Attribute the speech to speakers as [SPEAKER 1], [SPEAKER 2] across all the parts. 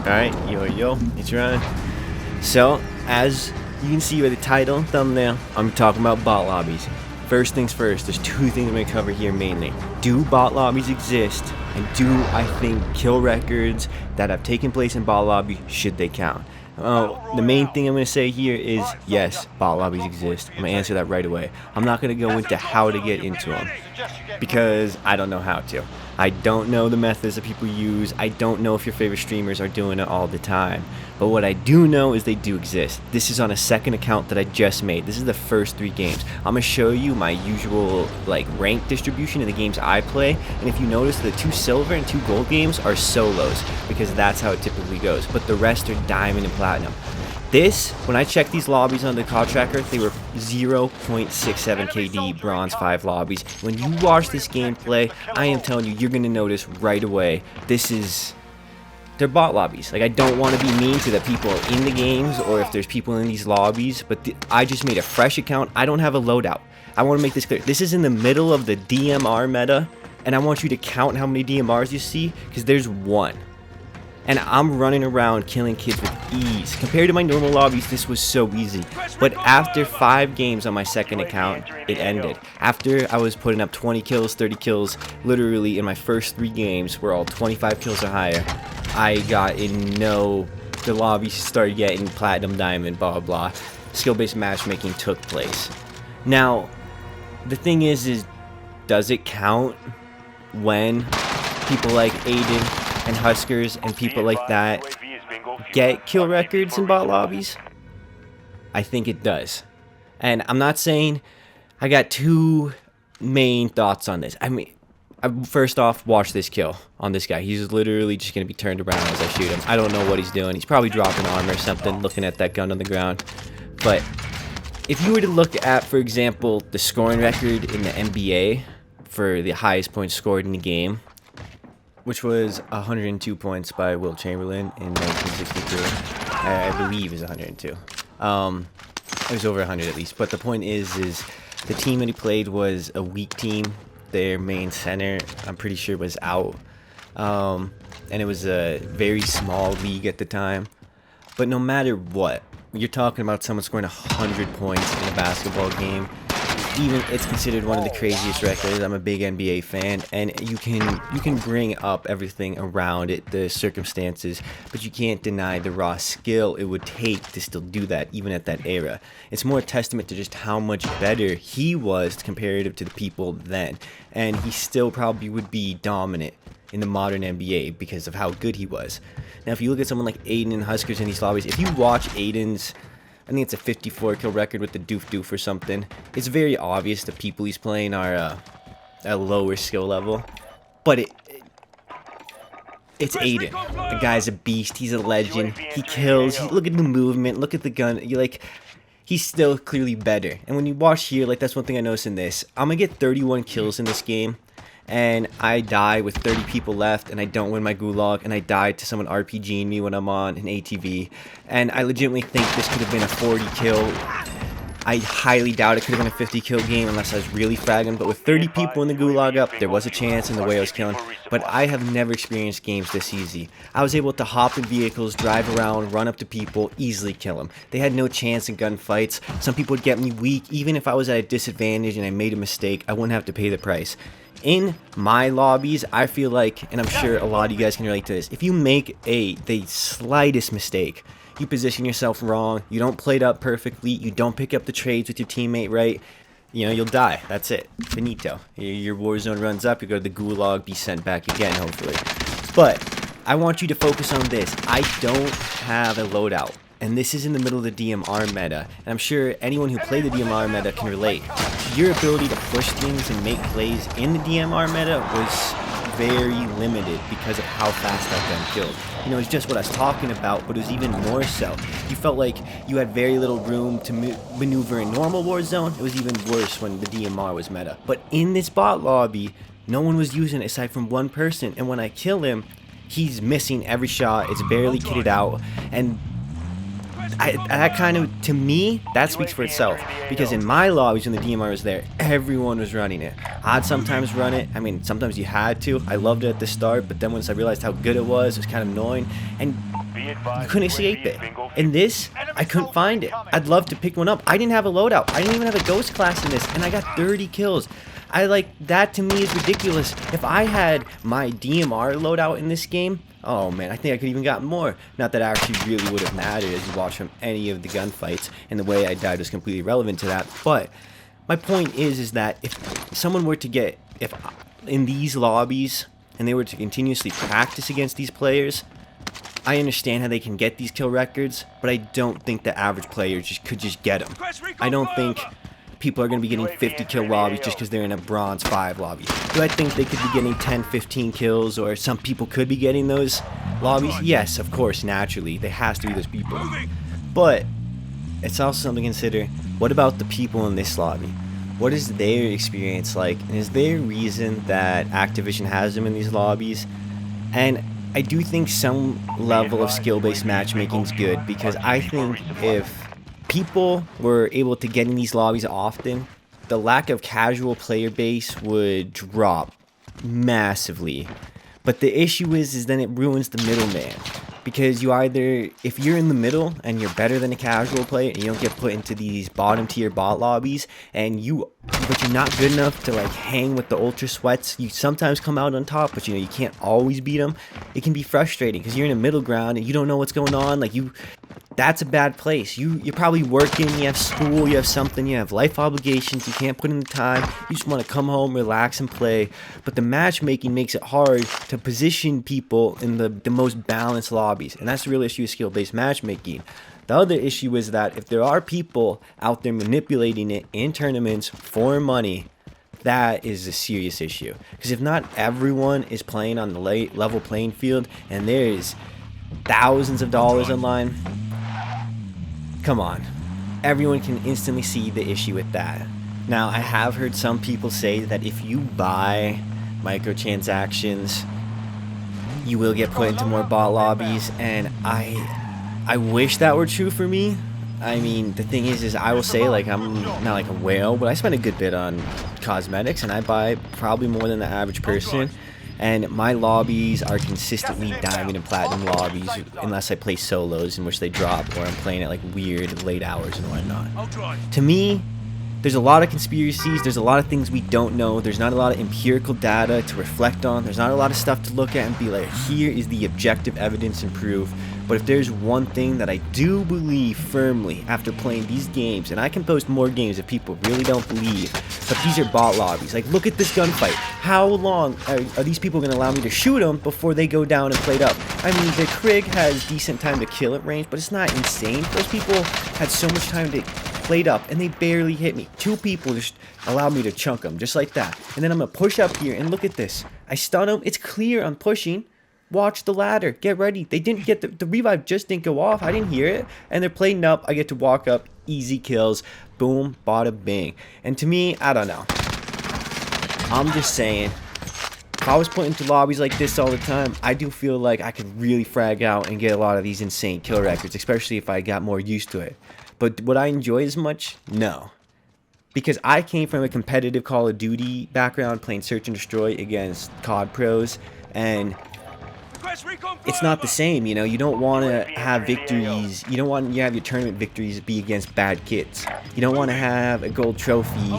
[SPEAKER 1] Alright, yo, it's Ryan. So, as you can see by the title and thumbnail, I'm talking about bot lobbies. First things first, there's two things I'm going to cover here mainly. Do bot lobbies exist? And do I think kill records that have taken place in bot lobby, should they count? The main thing I'm going to say here is yes, bot lobbies exist. I'm going to answer that right away. I'm not going to go into how to get into them because I don't know how to. I don't know the methods that people use. I don't know if your favorite streamers are doing it all the time. But what I do know is they do exist. This is on a second account that I just made. This is the first 3 games. I'm going to show you my usual rank distribution of the games I play. And if you notice, the 2 silver and 2 gold games are solos because that's how it typically goes. But the rest are diamond and platinum. This, when I checked these lobbies on the call tracker, they were 0.67 KD bronze 5 lobbies. When you watch this gameplay, I am telling you, you're going to notice right away, they're bot lobbies. I don't want to be mean to the people in the games or if there's people in these lobbies, but I just made a fresh account. I don't have a loadout. I want to make this clear. This is in the middle of the DMR meta, and I want you to count how many DMRs you see, because there's 1. And I'm running around killing kids with ease. Compared to my normal lobbies, this was so easy. But after 5 games on my second account, it ended. After I was putting up 20 kills, 30 kills, literally in my first 3 games, were all 25 kills or higher, I got the lobbies started getting platinum, diamond, blah, blah, blah. Skill-based matchmaking took place. Now, the thing is does it count when people like Aiden and Huskers and people like that get kill records in bot lobbies? I think it does. And I'm not saying, I got 2 main thoughts on this. I mean, first off, watch this kill on this guy. He's literally just going to be turned around as I shoot him. I don't know what he's doing. He's probably dropping armor or something, looking at that gun on the ground. But if you were to look at, for example, the scoring record in the NBA for the highest points scored in the game, which was 102 points by Wilt Chamberlain in 1962. I believe is 102. It was over 100 at least. But the point is the team that he played was a weak team. Their main center, I'm pretty sure, was out. And it was a very small league at the time. But no matter what, you're talking about someone scoring 100 points in a basketball game. Even it's considered one of the craziest records. I'm a big NBA fan, and you can bring up everything around it, the circumstances, but you can't deny the raw skill it would take to still do that, even at that era. It's more a testament to just how much better he was comparative to the people then, and he still probably would be dominant in the modern NBA because of how good he was. Now, if you look at someone like Aiden and Huskers in these lobbies, if you watch Aiden's, I think it's a 54 kill record with the doof or something. It's very obvious the people he's playing are at a lower skill level. But it's Aiden. The guy's a beast. He's a legend. He kills. Look at the movement. Look at the gun. He's still clearly better. And when you watch here, that's one thing I noticed in this. I'm going to get 31 kills in this game. And I die with 30 people left, and I don't win my gulag, and I die to someone RPGing me when I'm on an ATV, and I legitimately think this could have been a 40 kill. I highly doubt it could have been a 50 kill game unless I was really fragging, but with 30 people in the gulag up, there was a chance in the way I was killing. But I have never experienced games this easy. I was able to hop in vehicles, drive around, run up to people, easily kill them. They had no chance in gunfights. Some people would get me weak. Even if I was at a disadvantage and I made a mistake, I wouldn't have to pay the price. In my lobbies, I feel like, and I'm sure a lot of you guys can relate to this, if you make the slightest mistake, you position yourself wrong, you don't play it up perfectly, you don't pick up the trades with your teammate right, you'll die. That's it. Finito. Your Warzone runs up, you go to the gulag, be sent back again, hopefully. But I want you to focus on this. I don't have a loadout. And this is in the middle of the DMR meta, and I'm sure anyone who played the DMR meta can relate. Your ability to push things and make plays in the DMR meta was very limited because of how fast that gun killed. It's just what I was talking about, but it was even more so. You felt like you had very little room to maneuver in normal Warzone. It was even worse when the DMR was meta. But in this bot lobby, no one was using it aside from one person, and when I kill him, he's missing every shot. It's barely kitted out, and that kind of, to me, that speaks for itself. Because in my lobbies, when the DMR was there, everyone was running it. I'd sometimes run it. I mean, sometimes you had to. I loved it at the start, but then once I realized how good it was kind of annoying. And You couldn't see 8-bit. In this, I couldn't find it. I'd love to pick one up. I didn't have a loadout. I didn't even have a ghost class in this, and I got 30 kills. That to me is ridiculous. If I had my DMR loadout in this game, oh man, I think I could even got more. Not that I actually really would have mattered as you watch from any of the gunfights, and the way I died was completely irrelevant to that. But my point is that if someone were to get, if in these lobbies, and they were to continuously practice against these players, I understand how they can get these kill records, but I don't think the average player could just get them. I don't think people are going to be getting 50 kill lobbies just because they're in a bronze 5 lobby. Do I think they could be getting 10, 15 kills, or some people could be getting those lobbies? Yes, of course, naturally. There has to be those people. But it's also something to consider. What about the people in this lobby? What is their experience like? And is there a reason that Activision has them in these lobbies? And I do think some level of skill-based matchmaking is good, because I think if people were able to get in these lobbies often, the lack of casual player base would drop massively. But the issue is then it ruins the middleman, because you either, if you're in the middle and you're better than a casual player and you don't get put into these bottom tier bot lobbies, but you're not good enough to like hang with the ultra sweats, you sometimes come out on top, but you can't always beat them. It can be frustrating because you're in a middle ground and you don't know what's going on. That's a bad place. You're probably working, you have school, you have something, you have life obligations, you can't put in the time, you just want to come home, relax, and play. But the matchmaking makes it hard to position people in the most balanced lobbies, and that's the real issue with skill-based matchmaking. The other issue is that if there are people out there manipulating it in tournaments for money, that is a serious issue. Because if not everyone is playing on the level playing field, and there is thousands of dollars online, come on, everyone can instantly see the issue with that. Now, I have heard some people say that if you buy microtransactions, you will get put into more bot lobbies, and I wish that were true for me. I mean, the thing is I will say, like, I'm not like a whale, but I spend a good bit on cosmetics, and I buy probably more than the average person. And my lobbies are consistently diamond and platinum lobbies, unless I play solos in which they drop, or I'm playing at like weird late hours and whatnot. To me, there's a lot of conspiracies, there's a lot of things we don't know, there's not a lot of empirical data to reflect on, there's not a lot of stuff to look at and be like, here is the objective evidence and proof. But if there's one thing that I do believe firmly after playing these games, and I can post more games if people really don't believe, but these are bot lobbies. Like, look at this gunfight. How long are these people going to allow me to shoot them before they go down and plate up? I mean, the Krig has decent time to kill at range, but it's not insane. Those people had so much time to plate up, and they barely hit me. 2 people just allowed me to chunk them, just like that. And then I'm going to push up here, and look at this. I stun them. It's clear I'm pushing. Watch the ladder. Get ready. They didn't get the revive just didn't go off. I didn't hear it. And they're plating up. I get to walk up. Easy kills. Boom. Bada bing. And to me, I don't know. I'm just saying, if I was put into lobbies like this all the time, I do feel like I could really frag out and get a lot of these insane kill records, especially if I got more used to it. But would I enjoy as much? No. Because I came from a competitive Call of Duty background, playing Search and Destroy against COD pros, and it's not the same. You don't want to have victories, you don't want to have your tournament victories be against bad kids. You don't want to have a gold trophy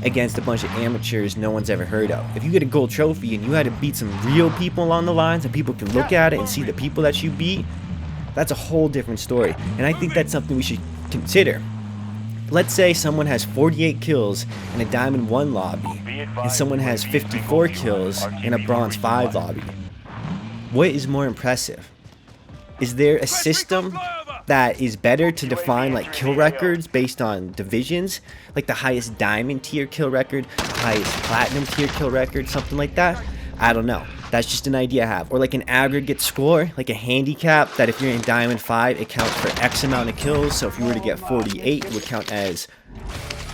[SPEAKER 1] against a bunch of amateurs no one's ever heard of. If you get a gold trophy and you had to beat some real people along the lines and people can look at it and see the people that you beat, that's a whole different story. And I think that's something we should consider. Let's say someone has 48 kills in a Diamond 1 lobby, and someone has 54 kills in a Bronze 5 lobby. What is more impressive? Is there a system that is better to define like kill records based on divisions? Like the highest Diamond tier kill record, the highest Platinum tier kill record, something like that? I don't know. That's just an idea I have. Or like an aggregate score, like a handicap that if you're in Diamond 5, it counts for X amount of kills. So if you were to get 48, it would count as,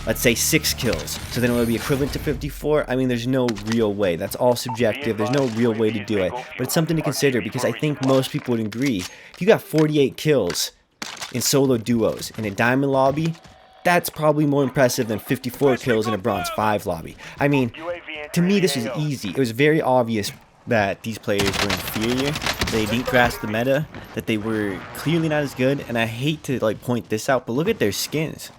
[SPEAKER 1] let's say, 6 kills. So then it would be equivalent to 54. I mean, there's no real way. That's all subjective. There's no real way to do it. But it's something to consider, because I think most people would agree. If you got 48 kills in solo duos in a Diamond lobby, that's probably more impressive than 54 kills in a Bronze 5 lobby. I mean, to me, this was easy. It was very obvious that these players were inferior, they didn't grasp the meta, that they were clearly not as good, and I hate to like point this out, but look at their skins.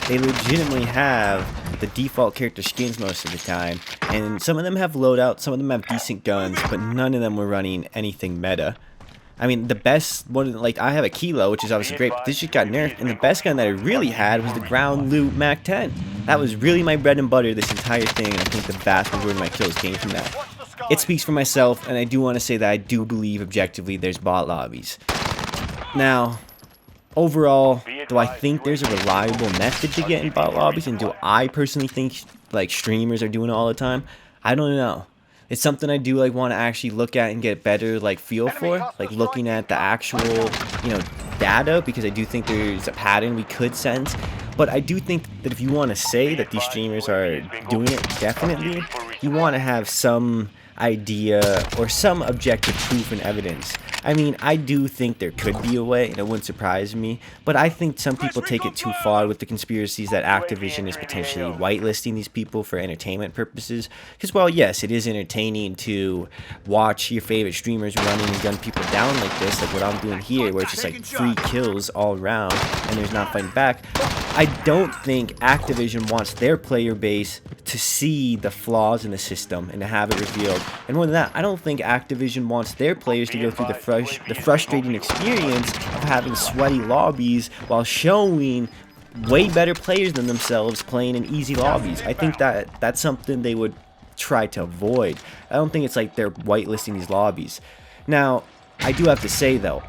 [SPEAKER 1] They legitimately have the default character skins most of the time, and some of them have loadouts, some of them have decent guns, but none of them were running anything meta. I mean, the best one, like, I have a Kilo, which is obviously great, but this just got nerfed, and the best gun that I really had was the ground loot Mac 10. That was really my bread and butter this entire thing, and I think the vast majority of my kills came from that. It speaks for myself, and I do want to say that I do believe objectively there's bot lobbies. Now, overall, do I think there's a reliable method to get in bot lobbies, and do I personally think, like, streamers are doing it all the time? I don't know. It's something I do like want to actually look at and get better like feel for, like looking at the actual, you know, data, because I do think there's a pattern we could sense. But I do think that if you want to say that these streamers are doing it, definitely, you want to have some idea or some objective proof and evidence. I mean, I do think there could be a way, and it wouldn't surprise me, but I think some people take it too far with the conspiracies that Activision is potentially whitelisting these people for entertainment purposes. Because, well, yes, it is entertaining to watch your favorite streamers running and gun people down like this, like what I'm doing here, where it's just like free kills all around and there's not fighting back. I don't think Activision wants their player base to see the flaws in the system and to have it revealed. And more than that, I don't think Activision wants their players to go through the frustrating experience of having sweaty lobbies while showing way better players than themselves playing in easy lobbies. I think that that's something they would try to avoid. I don't think it's like they're whitelisting these lobbies. Now, I do have to say though,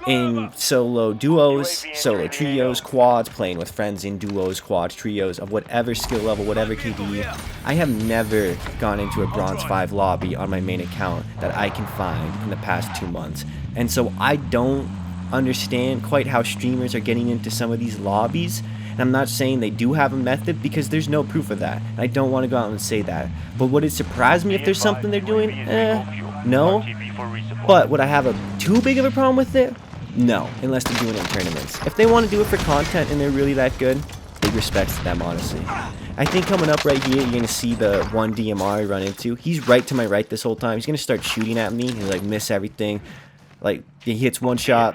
[SPEAKER 1] in solo duos, solo trios, quads, playing with friends in duos, quads, trios, of whatever skill level, whatever KD, I have never gone into a bronze 5 lobby on my main account that I can find in the past 2 months. And so I don't understand quite how streamers are getting into some of these lobbies. And I'm not saying they do have a method, because there's no proof of that. And I don't want to go out and say that. But would it surprise me if there's something they're doing? No. But would I have too big of a problem with it? No, unless they're doing it in tournaments. If they want to do it for content and they're really that good, big respects to them, honestly. I think coming up right here, you're going to see the one DMR I run into. He's right to my right this whole time. He's going to start shooting at me. He'll like miss everything. Like, he hits one shot,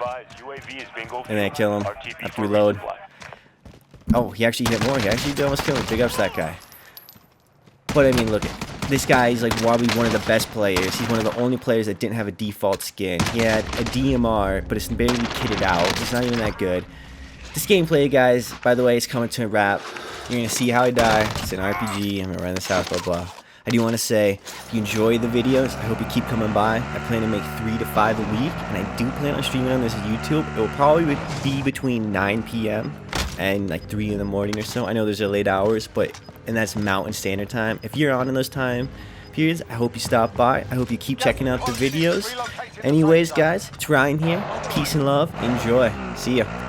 [SPEAKER 1] and then I kill him. I have to reload. Oh, he actually hit more. He actually did almost kill me. Big ups that guy. But I mean, look, this guy is like probably one of the best players. He's one of the only players that didn't have a default skin. He had a DMR, but it's barely kitted out. It's not even that good. This gameplay, guys, by the way, is coming to a wrap. You're going to see how I die. It's an RPG. I'm going to run this house, blah, blah. I do want to say, if you enjoy the videos, I hope you keep coming by. I plan to make 3 to 5 a week, and I do plan on streaming on this YouTube. It will probably be between 9 p.m. and like 3 in the morning or so. I know there's late hours, and that's Mountain Standard Time. If you're on in those time periods, I hope you stop by. I hope you keep checking out the videos. Anyways, guys, it's Ryan here. Peace and love. Enjoy. See ya.